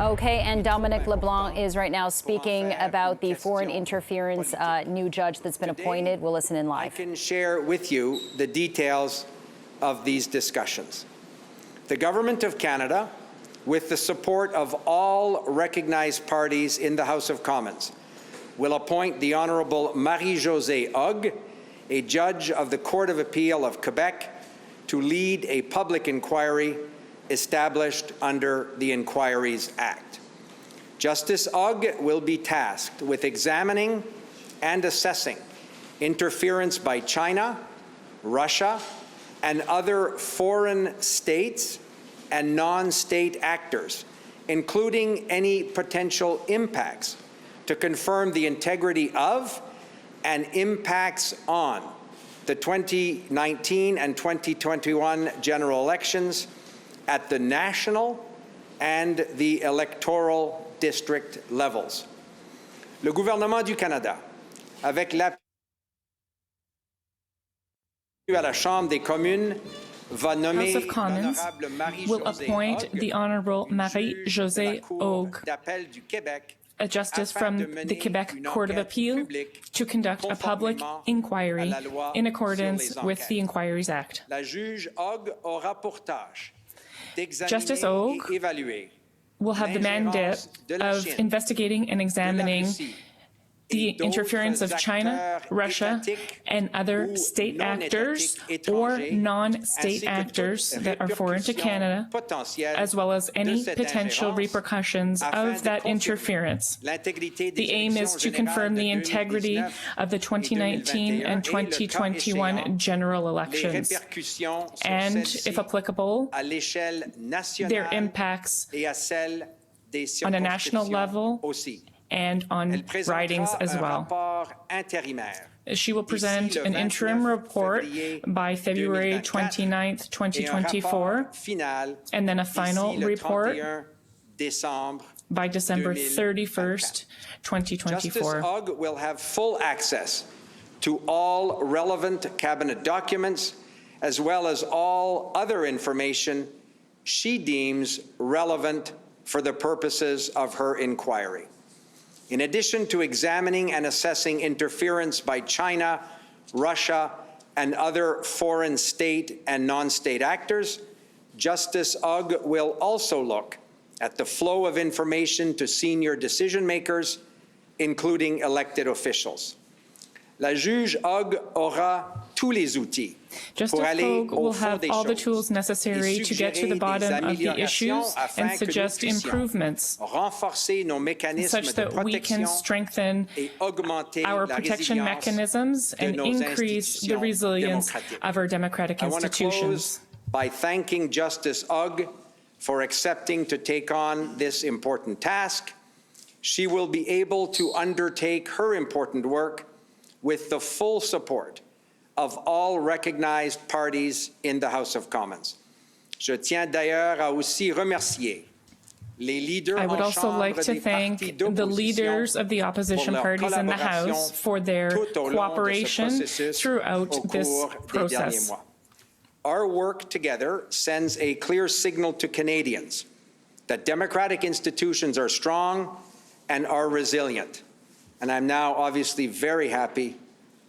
Okay, and Dominic LeBlanc is right now speaking about the foreign interference new judge that's been appointed. We'll listen in live. I can share with you the details of these discussions. The Government of Canada, with the support of all recognized parties in the House of Commons, will appoint the Honourable Marie-Josee Hogue, a judge of the Court of Appeal of Quebec, to lead a public inquiry established under the Inquiries Act. Justice Hogue will be tasked with examining and assessing interference by China, Russia, and other foreign states and non-state actors, including any potential impacts, to confirm the integrity of and impacts on the 2019 and 2021 general elections at the national and the electoral district levels. Le gouvernement du Canada, avec l'appui à la Chambre des communes, va nommer House of Commons will appoint the Honourable Marie-Josee Hogue, a justice from the Quebec Court of Appeal, to conduct a public inquiry in accordance with the Inquiries Act. Justice Hogue will have the mandate of investigating and examining the interference of China, Russia, and other state actors or non-state actors that are foreign to Canada, as well as any potential repercussions of that interference. The aim is to confirm the integrity of the 2019 and 2021 general elections, and, if applicable, their impacts on a national level and on ridings as well. She will present an interim report by February 29th, 2024, and then a final report by December 31st, 2024. Justice Hogue will have full access to all relevant cabinet documents, as well as all other information she deems relevant for the purposes of her inquiry. In addition to examining and assessing interference by China, Russia, and other foreign state and non-state actors, Justice Hogue will also look at the flow of information to senior decision-makers, including elected officials. La juge Hogue aura tous les outils. Justice Hogue will have all the tools necessary to get to the bottom of the issues and suggest improvements such that we can strengthen our protection mechanisms and increase the resilience of our democratic institutions. By thanking Justice Hogue for accepting to take on this important task, she will be able to undertake her important work with the full support of all recognized parties in the House of Commons. Je tiens d'ailleurs à aussi remercier les leaders I would also like to thank the leaders of the opposition parties in the House for their cooperation throughout this process. Our work together sends a clear signal to Canadians that democratic institutions are strong and are resilient. And I'm now obviously very happy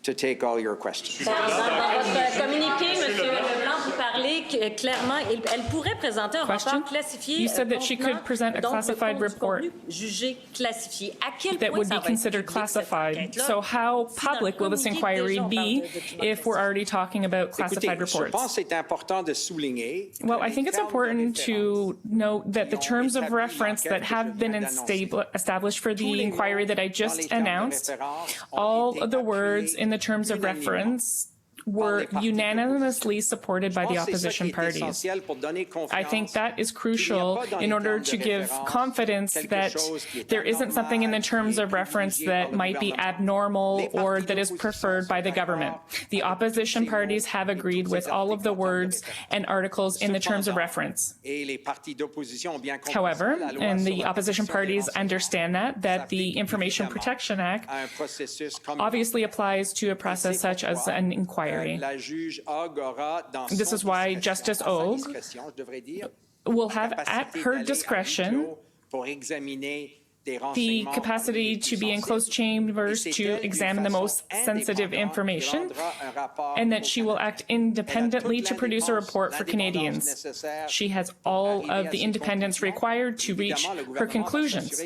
to take all your questions. Dans votre communiqué, Monsieur Leblanc, vous parlez clairement, elle pourrait présenter un rapport classifié. You said that she could present a classified report jugé classifié. À quel that point would be considered classified. So how public will this inquiry be if we're already talking about classified reports? Well, I think it's important to note that the terms of reference that have been established for the inquiry that I just announced, all of the words in the terms of reference were unanimously supported by the opposition parties. I think that is crucial in order to give confidence that there isn't something in the terms of reference that might be abnormal or that is preferred by the government. The opposition parties have agreed with all of the words and articles in the terms of reference. However, and the opposition parties understand that the Information Protection Act obviously applies to a process such as an inquiry. This is why Justice Hogue will have at her discretion the capacity to be in closed chambers to examine the most sensitive information, and that she will act independently to produce a report for Canadians. She has all of the independence required to reach her conclusions.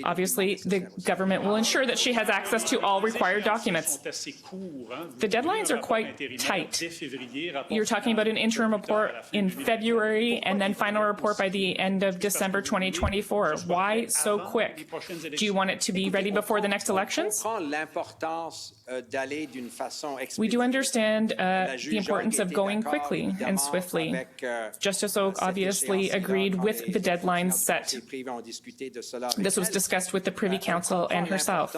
Obviously, the government will ensure that she has access to all required documents. The deadlines are quite tight. You're talking about an interim report in February and then final report by the end of December 2024. Why so quick? Do you want it to be ready before the next elections? We do understand the importance of going quickly and swiftly. Justice Hogue obviously agreed with the deadlines set. This was discussed with the Privy Council and herself.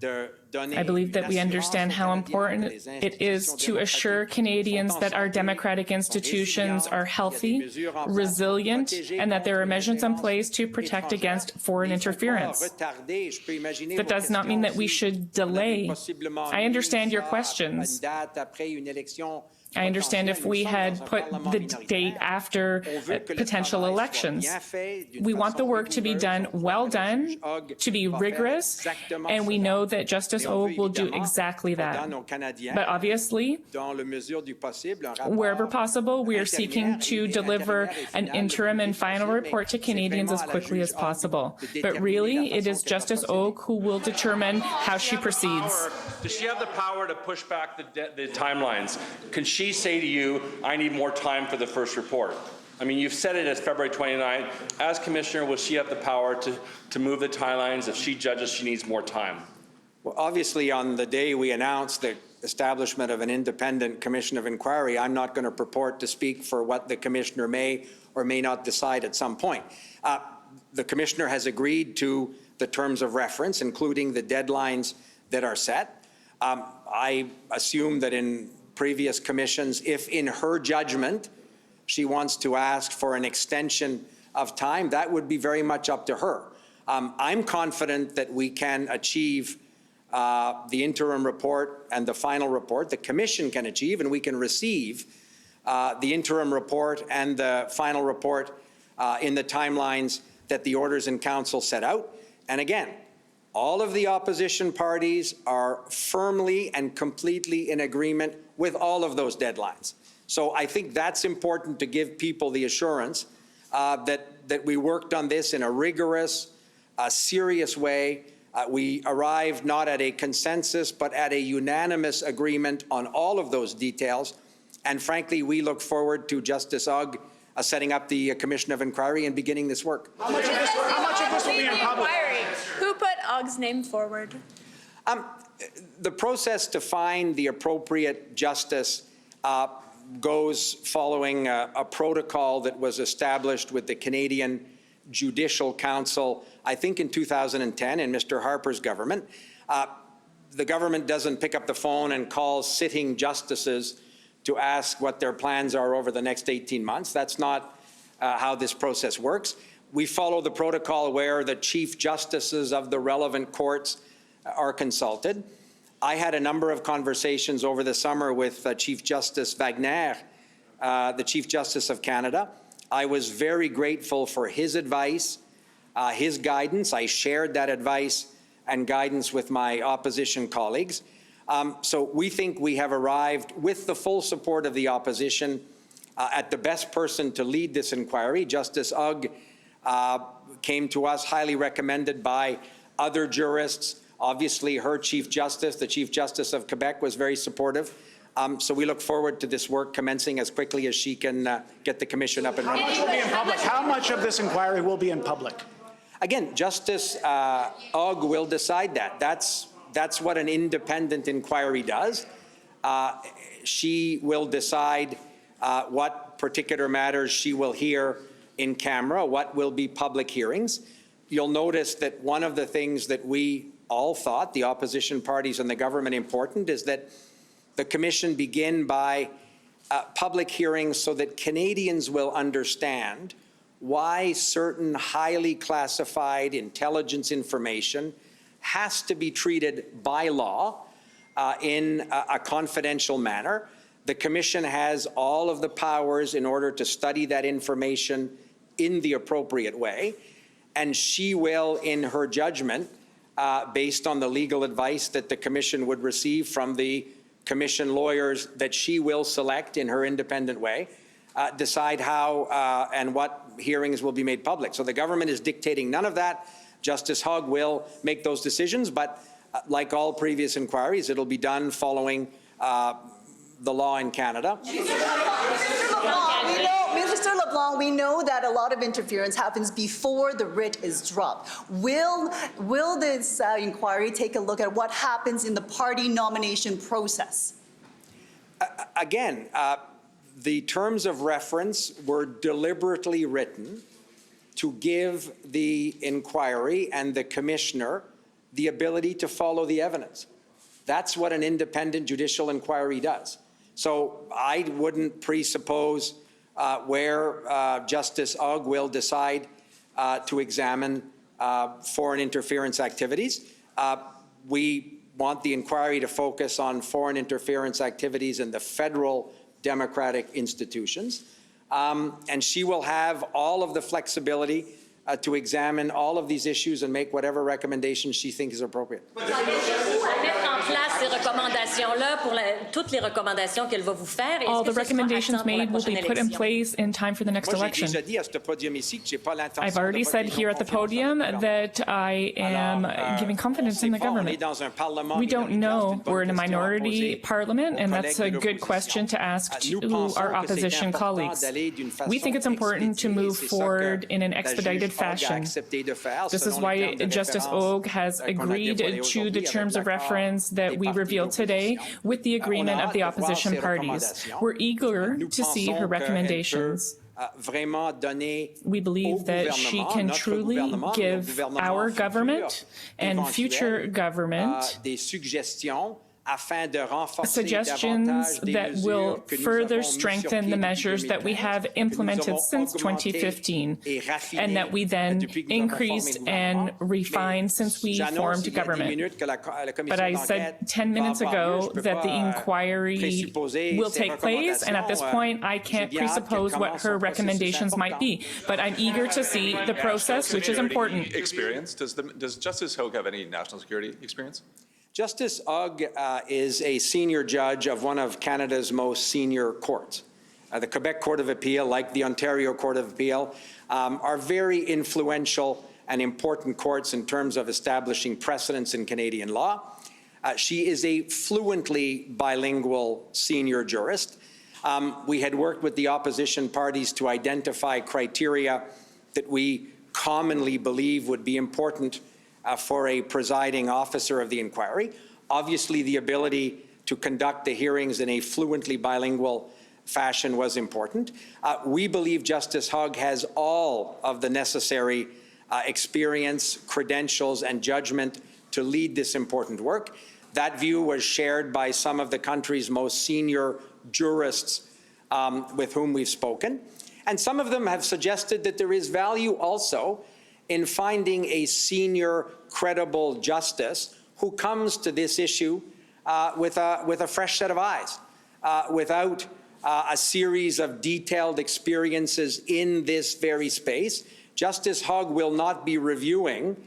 I believe that we understand how important it is to assure Canadians that our democratic institutions are healthy, resilient, and that there are measures in place to protect against foreign interference. That does not mean that we should delay. I understand your questions. I understand if we had put the date after potential elections. We want the work to be done, well done, to be rigorous, and we know that Justice Hogue will do exactly that. But obviously, wherever possible, we are seeking to deliver an interim and final report to Canadians as quickly as possible. But really, it is Justice Hogue who will determine how she proceeds. Does she have the power to push back the timelines? Can she say to you, I need more time for the first report? I mean, you've said it as February 29. As Commissioner, will she have the power to move the timelines if she judges she needs more time? Well, obviously, on the day we announced the establishment of an independent commission of inquiry, I'm not going to purport to speak for what the Commissioner may or may not decide at some point. The Commissioner has agreed to the terms of reference, including the deadlines that are set. I assume that in previous commissions, if in her judgment she wants to ask for an extension of time, that would be very much up to her. I'm confident that we can achieve the interim report and the final report. The Commission can achieve, and we can receive the interim report and the final report in the timelines that the orders in Council set out. And again, all of the opposition parties are firmly and completely in agreement with all of those deadlines. So I think that's important to give people the assurance that we worked on this in a rigorous, serious way. We arrived not at a consensus, but at a unanimous agreement on all of those details. And frankly, we look forward to Justice Hogue setting up the Commission of Inquiry and beginning this work. How much of this will be in public? Who put Hog's name forward? The process to find the appropriate justice goes following a protocol that was established with the Canadian Judicial Council, I think in 2010 in Mr. Harper's government. The government doesn't pick up the phone and call sitting justices to ask what their plans are over the next 18 months. That's not how this process works. We follow the protocol where the chief justices of the relevant courts are consulted. I had a number of conversations over the summer with Chief Justice Wagner, the Chief Justice of Canada. I was very grateful for his advice, his guidance. I shared that advice and guidance with my opposition colleagues. So we think we have arrived with the full support of the opposition at the best person to lead this inquiry. Justice Hogue came to us highly recommended by other jurists. Obviously, her Chief Justice, the Chief Justice of Quebec, was very supportive. So we look forward to this work commencing as quickly as she can get the commission up and running. How much will be in public? How much of this inquiry will be in public? Again, Justice Hogue will decide that. That's what an independent inquiry does. She will decide what particular matters she will hear in camera, what will be public hearings. You'll notice that one of the things that we all thought, the opposition parties and the government, important is that the Commission begin by public hearings so that Canadians will understand why certain highly classified intelligence information has to be treated by law in a confidential manner. The Commission has all of the powers in order to study that information in the appropriate way. And she will, in her judgment, based on the legal advice that the Commission would receive from the Commission lawyers that she will select in her independent way, decide how and what hearings will be made public. So the government is dictating none of that. Justice Hogue will make those decisions, but like all previous inquiries, it'll be done following the law in Canada. Minister LeBlanc, we know that a lot of interference happens before the writ is dropped. Will this inquiry take a look at what happens in the party nomination process? Again, the terms of reference were deliberately written to give the inquiry and the commissioner the ability to follow the evidence. That's what an independent judicial inquiry does. So I wouldn't presuppose where Justice Hogue will decide to examine foreign interference activities. We want the inquiry to focus on foreign interference activities in the federal democratic institutions. And she will have all of the flexibility to examine all of these issues and make whatever recommendations she thinks is appropriate. All the recommendations made will be put in place in time for the next election. I've already said here at the podium that I am giving confidence in the government. We don't know. We're in a minority parliament, and that's a good question to ask to our opposition colleagues. We think it's important to move forward in an expedited fashion. This is why Justice Hogue has agreed to the terms of reference that we revealed today with the agreement of the opposition parties. We're eager to see her recommendations. We believe that she can truly give our government and future government suggestions that will further strengthen the measures that we have implemented since 2015 and that we then increased and refined since we formed government. But I said 10 minutes ago that the inquiry will take place, and at this point I can't presuppose what her recommendations might be. But I'm eager to see the process, which is important. Experience? Does Justice Hogue have any national security experience? Justice Hogue is a senior judge of one of Canada's most senior courts. The Quebec Court of Appeal, like the Ontario Court of Appeal, are very influential and important courts in terms of establishing precedents in Canadian law. She is a fluently bilingual senior jurist. We had worked with the opposition parties to identify criteria that we commonly believe would be important for a presiding officer of the inquiry. Obviously, the ability to conduct the hearings in a fluently bilingual fashion was important. We believe Justice Hogue has all of the necessary experience, credentials, and judgment to lead this important work. That view was shared by some of the country's most senior jurists with whom we've spoken. And some of them have suggested that there is value also in finding a senior, credible justice who comes to this issue with a fresh set of eyes, without a series of detailed experiences in this very space. Justice Hogue will not be reviewing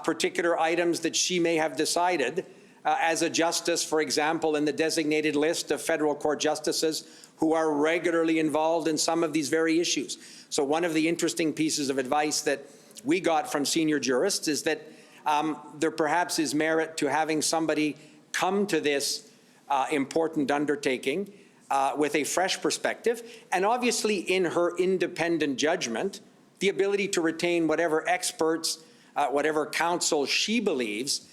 particular items that she may have decided as a justice, for example, in the designated list of federal court justices who are regularly involved in some of these very issues. So one of the interesting pieces of advice that we got from senior jurists is that there perhaps is merit to having somebody come to this important undertaking with a fresh perspective, and obviously in her independent judgment, the ability to retain whatever experts, whatever counsel she believes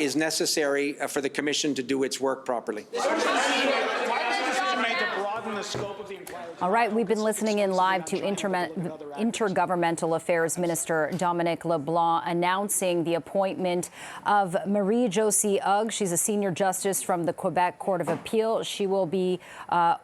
is necessary for the Commission to do its work properly. All right, we've been listening in live to Intergovernmental Affairs Minister Dominic LeBlanc announcing the appointment of Marie-Josee Hogue. She's a senior justice from the Quebec Court of Appeal. She will be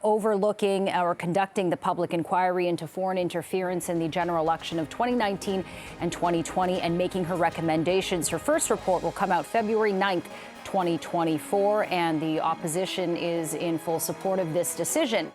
overlooking or conducting the public inquiry into foreign interference in the general election of 2019 and 2020 and making her recommendations. Her first report will come out February 9th, 2024, and the opposition is in full support of this decision.